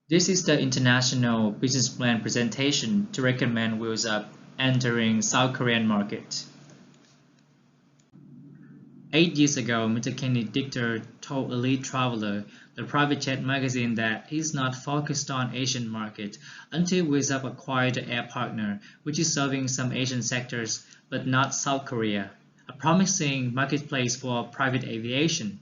This is the International Business Plan presentation to recommend Wheels Up entering South Korean market. 8 years ago, Mr. Kenny Dichter told Elite Traveler, the private jet magazine, that he's not focused on Asian market until Wheels Up acquired the Air Partner, which is serving some Asian sectors but not South Korea, a promising marketplace for private aviation.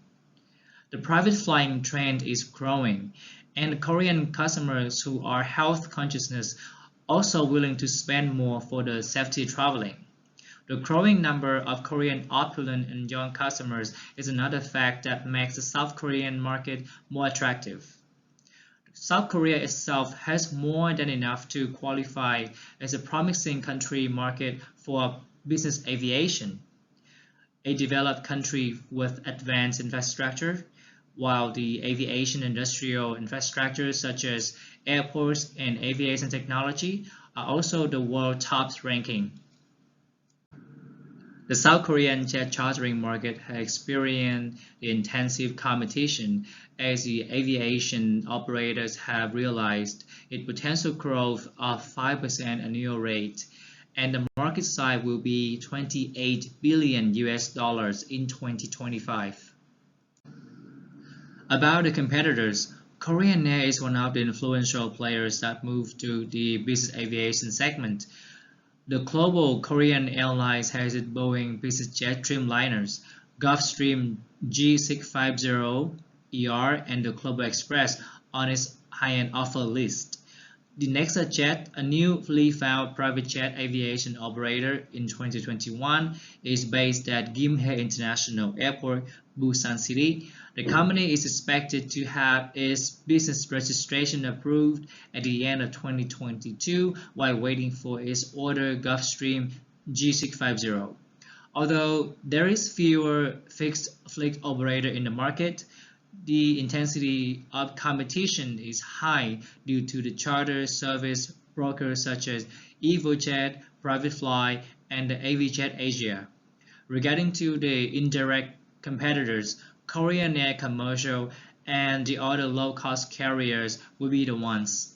The private flying trend is growing, and Korean customers who are health conscious also willing to spend more for the safety traveling. The growing number of Korean opulent and young customers is another fact that makes the South Korean market more attractive. South Korea itself has more than enough to qualify as a promising country market for business aviation, a developed country with advanced infrastructure, while the aviation industrial infrastructure such as airports and aviation technology are also the world top ranking. The South Korean jet chartering market has experienced intensive competition as the aviation operators have realized its potential growth of 5% annual rate, and the market size will be $28 billion in 2025. About the competitors, Korean Air is one of the influential players that moved to the business aviation segment. The global Korean Airlines has its Boeing business jet Dreamliners, Gulfstream G650ER, and the Global Express on its high-end offer list. The NexaJet, a newly found private jet aviation operator in 2021, is based at Gimhae International Airport, Busan City. The company is expected to have its business registration approved at the end of 2022 while waiting for its order Gulfstream G650. Although there is fewer fixed fleet operator in the market, the intensity of competition is high due to the charter service brokers such as EvoJet, Private Fly, and the AVJet Asia. Regarding to the indirect competitors, Korean Air Commercial and the other low-cost carriers will be the ones.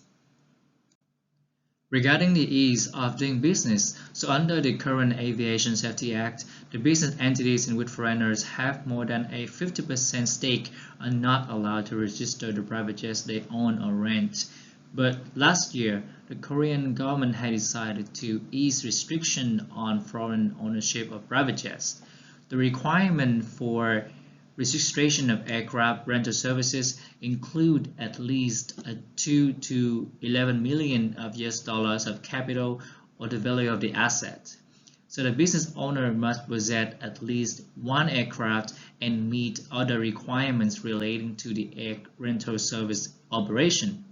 Regarding the ease of doing business, so under the current Aviation Safety Act, the business entities in which foreigners have more than a 50% stake are not allowed to register the private jets they own or rent. But last year, the Korean government had decided to ease restriction on foreign ownership of private jets. The requirement for registration of aircraft rental services include at least a 2 to 11 million of US dollars of capital or the value of the asset. So the business owner must possess at least one aircraft and meet other requirements relating to the air rental service operation.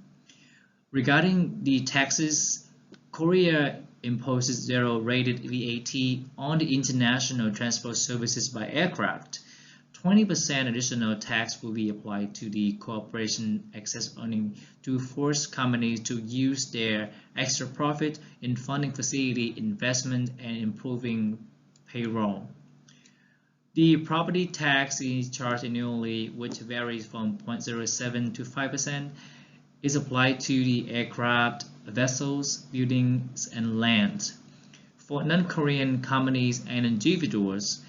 Regarding the taxes, Korea imposes zero-rated VAT on the international transport services by aircraft. 20% additional tax will be applied to the corporation excess earning to force companies to use their extra profit in funding facility investment and improving payroll. The property tax is charged annually, which varies from 0.07 to 5%, is applied to the aircraft, vessels, buildings, and land. For non-Korean companies and individuals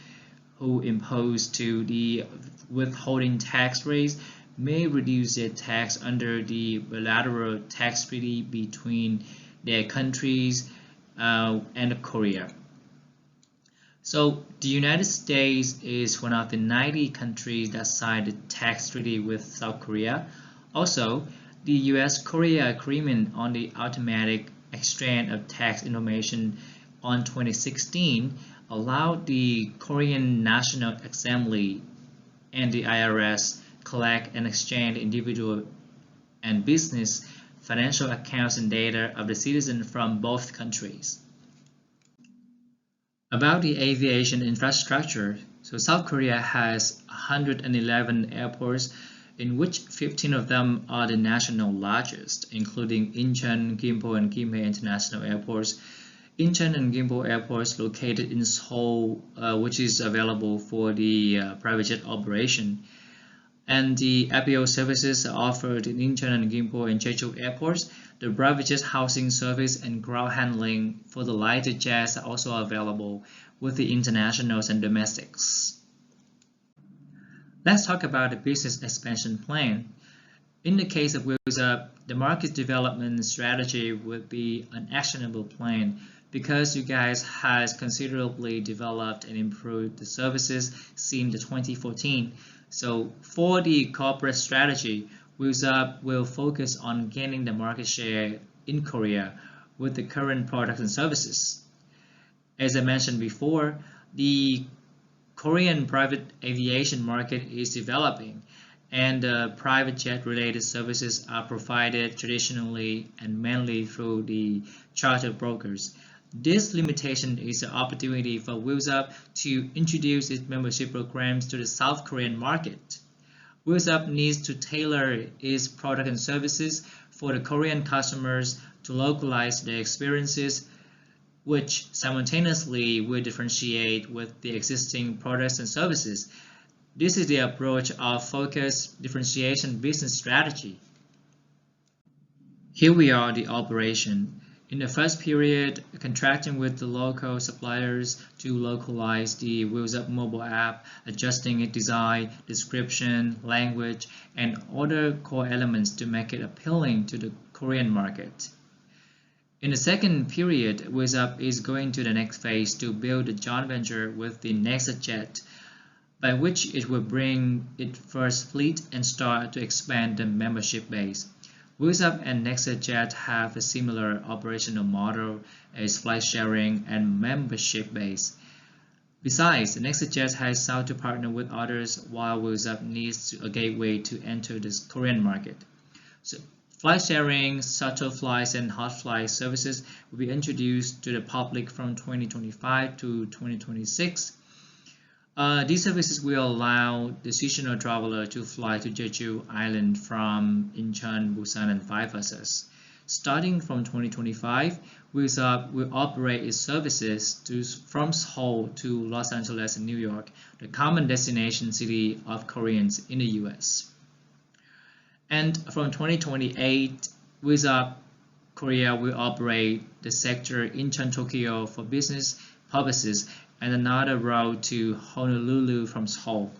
who impose to the withholding tax rates may reduce their tax under the bilateral tax treaty between their countries and Korea. So the United States is one of the 90 countries that signed the tax treaty with South Korea. Also, the US-Korea Agreement on the automatic exchange of tax information on 2016 allowed the Korean National Assembly and the IRS collect and exchange individual and business financial accounts and data of the citizens from both countries. About the aviation infrastructure, so South Korea has 111 airports, in which 15 of them are the national largest, including Incheon, Gimpo, and Gimhae International Airports. Incheon and Gimpo airports located in Seoul, which is available for the private jet operation. And the FBO services are offered in Incheon and Gimpo and Jeju airports. The private jet housing service and ground handling for the lighter jets are also available with the internationals and domestics. Let's talk about the business expansion plan. In the case of Wheels Up, the market development strategy would be an actionable plan because you guys has considerably developed and improved the services since 2014. So for the corporate strategy, Wheels Up will focus on gaining the market share in Korea with the current products and services. As I mentioned before, the Korean private aviation market is developing, and private jet related services are provided traditionally and mainly through the charter brokers. This limitation is an opportunity for Wheels Up to introduce its membership programs to the South Korean market. Wheels Up needs to tailor its product and services for the Korean customers to localize their experiences, which simultaneously will differentiate with the existing products and services. This is the approach of focused differentiation business strategy. Here we are the operation. In the first period, contracting with the local suppliers to localize the Wheels Up mobile app, adjusting its design, description, language, and other core elements to make it appealing to the Korean market. In the second period, Wheels Up is going to the next phase to build a joint venture with the NextJet, by which it will bring its first fleet and start to expand the membership base. Wheels Up and NextJet have a similar operational model as flight sharing and membership base. Besides, NextJet has sought to partner with others while Wheels Up needs a gateway to enter the Korean market. So, flight sharing, shuttle flights, and hot flight services will be introduced to the public from 2025 to 2026. These services will allow the seasonal traveler to fly to Jeju Island from Incheon, Busan, and vice versa. Starting from 2025, Wheels Up will operate its services from Seoul to Los Angeles and New York, the common destination city of Koreans in the US. And from 2028, Wheels Up Korea will operate the sector Incheon, Tokyo for business purposes and another route to Honolulu from Seoul.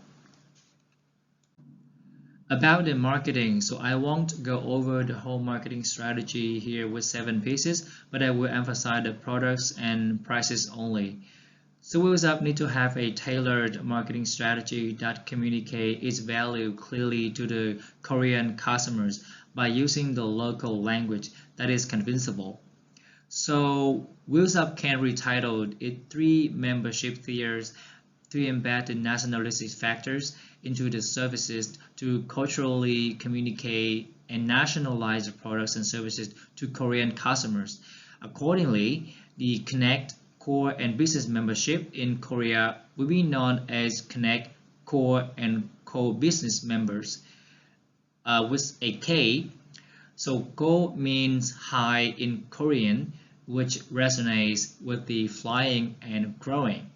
About the marketing, so I won't go over the whole marketing strategy here with 7 pieces, but I will emphasize the products and prices only. So Wheels Up need to have a tailored marketing strategy that communicates its value clearly to the Korean customers by using the local language that is convincible. So Wheels Up can retitle its 3 membership tiers to embed the nationalistic factors into the services to culturally communicate and nationalize the products and services to Korean customers. Accordingly, the Connect, Core, and Business membership in Korea will be known as Connect, Core, and Co-Business members with a K. So Go means high in Korean, which resonates with the flying and growing.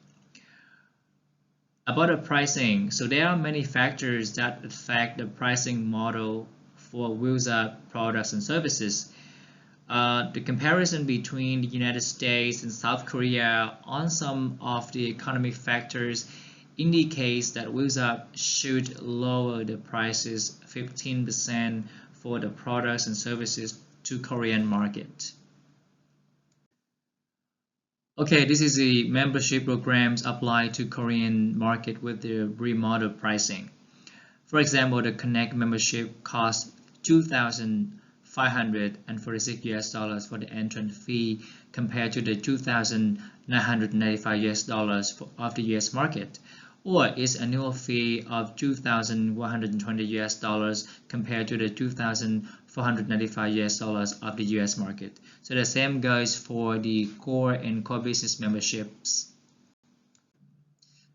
About the pricing, so there are many factors that affect the pricing model for Wheels Up products and services. The comparison between the United States and South Korea on some of the economic factors indicates that Wheels Up should lower the prices 15% for the products and services to Korean market. Okay, this is the membership programs applied to Korean market with the remodeled pricing. For example, the Connect membership costs $2,546 for the entrance fee compared to the $2,995 of the US market, or its annual fee of $2,120 compared to the $2,495 of the US market. So the same goes for the core and core business memberships.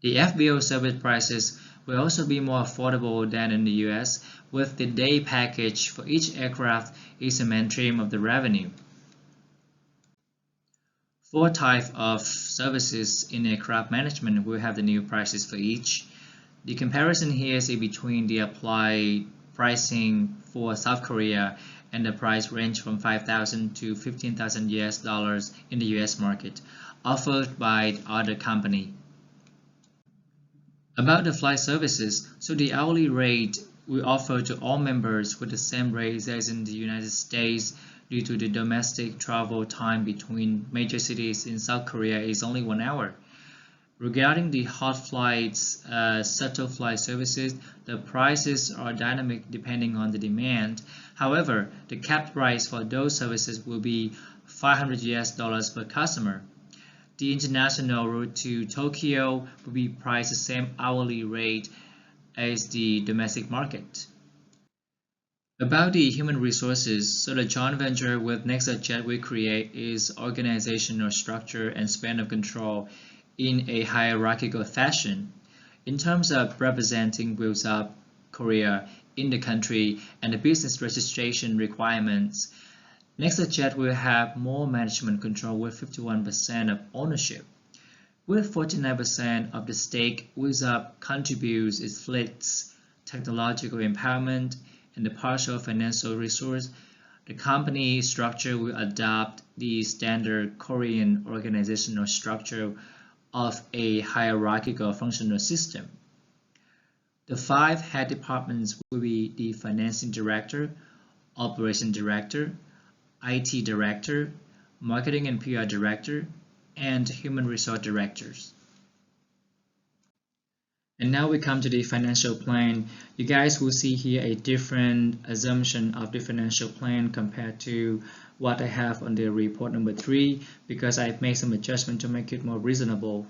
The FBO service prices will also be more affordable than in the US, with the day package for each aircraft is the main stream of the revenue. 4 types of services in aircraft management will have the new prices for each. The comparison here is between the applied pricing for South Korea and the price range from 5,000 to 15,000 US dollars in the US market, offered by other company. About the flight services, so the hourly rate we offer to all members with the same rates as in the United States due to the domestic travel time between major cities in South Korea is only 1 hour. Regarding the hot flights, shuttle flight services, the prices are dynamic depending on the demand. However, the capped price for those services will be 500 US dollars per customer. The international route to Tokyo will be priced the same hourly rate as the domestic market. About the human resources, so the joint venture with NextJet we create is organizational structure and span of control in a hierarchical fashion. In terms of representing Wheels Up Korea in the country and the business registration requirements, NextJet will have more management control with 51% of ownership. With 49% of the stake, Wheels Up contributes its fleet's technological empowerment and the partial financial resource. The company structure will adopt the standard Korean organizational structure of a hierarchical functional system. The 5 head departments will be the financing director, operation director, IT director, marketing and PR director, and human resource directors. And now we come to the financial plan. You guys will see here a different assumption of the financial plan compared to what I have on the report number 3 because I've made some adjustment to make it more reasonable.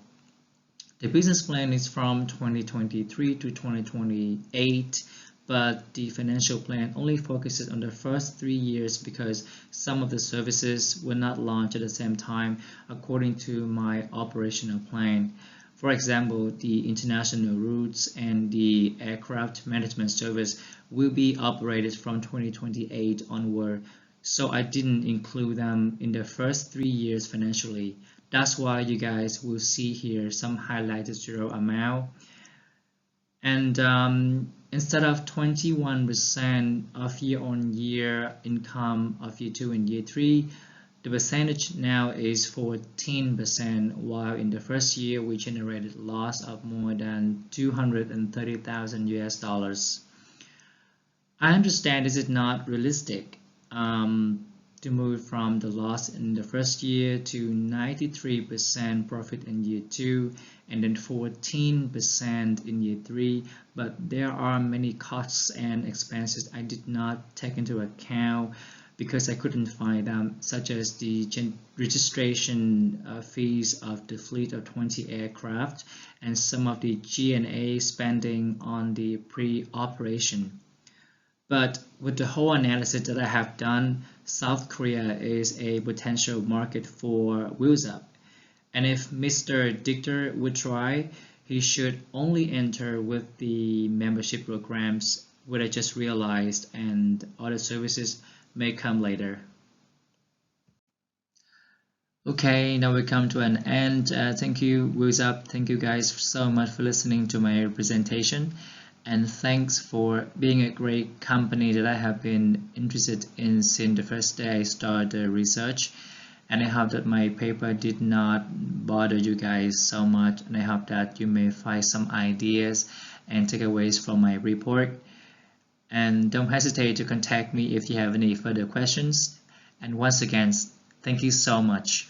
The business plan is from 2023 to 2028, but the financial plan only focuses on the first 3 years because some of the services were not launched at the same time according to my operational plan. For example, the international routes and the aircraft management service will be operated from 2028 onward, so I didn't include them in the first 3 years financially. That's why you guys will see here some highlighted zero amount. And instead of 21% of year-on-year income of year 2 and year 3, the percentage now is 14%, while in the first year we generated loss of more than 230,000 US dollars. I understand this is not realistic to move from the loss in the first year to 93% profit in year 2 and then 14% in year 3, but there are many costs and expenses I did not take into account because I couldn't find them, such as the registration fees of the fleet of 20 aircraft and some of the G&A spending on the pre-operation. But with the whole analysis that I have done, South Korea is a potential market for Wheels Up. And if Mr. Dictor would try, he should only enter with the membership programs, which I just realized, and other services may come later. Okay, now we come to an end. Thank you, Wheels Up. Thank you guys so much for listening to my presentation. And thanks for being a great company that I have been interested in since the first day I started the research. And I hope that my paper did not bother you guys so much. And I hope that you may find some ideas and takeaways from my report. And don't hesitate to contact me if you have any further questions. And once again, thank you so much.